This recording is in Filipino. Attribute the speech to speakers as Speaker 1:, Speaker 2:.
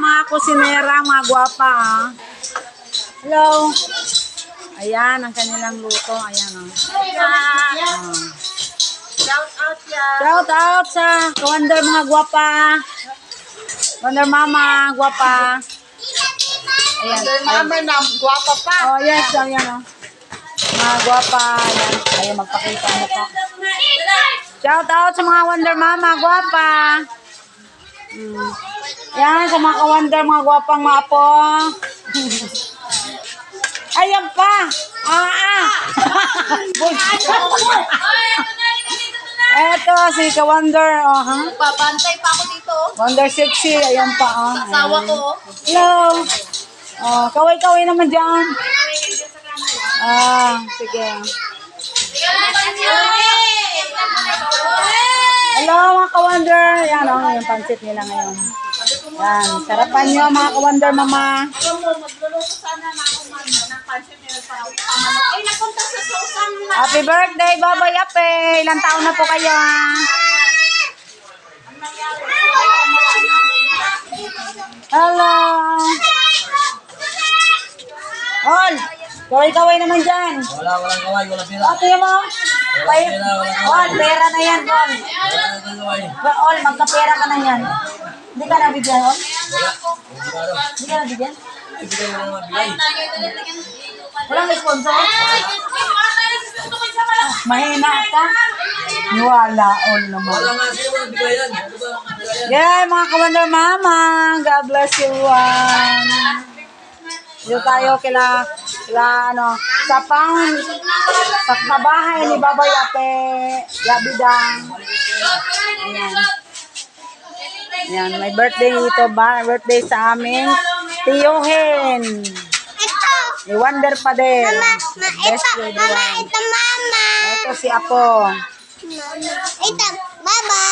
Speaker 1: mga kusinera, mga gwapa, ah. Hello. Ayan, ang kanilang luto. Ayan, oh.
Speaker 2: Shout out yan.
Speaker 1: Shout out sa Wonder mga gwapa. Wonder Mama, gwapa. Ayan.
Speaker 2: Wonder Mama na guwapa pa.
Speaker 1: Oh, yes, ayan, oh. Mga gwapa. Ayan. Ayan, magpakita mo pa. Shout out sa mga Wonder Mama, gwapa. Yan, sa mga ka-wonder, mga gwapang mga po. Ayan pa. Eto, si ka-wonder. Oh, ha?
Speaker 2: Papantay pa ako dito.
Speaker 1: Wonder sexy. Ayan pa. Oh.
Speaker 2: Asawa ko.
Speaker 1: Hello. Oh, kaway-kaway naman dyan. Sige. Hello mga ka-wonder. Yan o, yung pansit nila ngayon. Yan, sarapan nyo mga ka-wonder mama.
Speaker 2: Magluluto sana na ako ng pansit nila sa pamanok. Ay, napunta sa Susan na.
Speaker 1: Happy birthday, Baboy Ape. Ilang taon na po kayo? Hello. Ol, kaway-kaway naman dyan.
Speaker 3: Walang kaway, walang pila.
Speaker 1: Ate mo? Ol, pera na yan, Ol. Ol, magkapera ka na yan. Hindi ka nabigyan, Ol? Hindi ka nabigyan? Walang sponsor? Mahina ka? Wala, Ol naman.
Speaker 3: Walang nga sila, walang bigayan.
Speaker 1: Yeah, mga ka-wonder mama. God bless you one. Dito tayo ano, sa bahay ni Baboy Ape, Yabidang. Ayan. Ayan, may birthday ito ba? Birthday sa amin. Tiyuhin. Ni Wonder pa din. Best friend yan.
Speaker 4: Ito, mama.
Speaker 1: Ito si Apo.
Speaker 4: Ito, baba.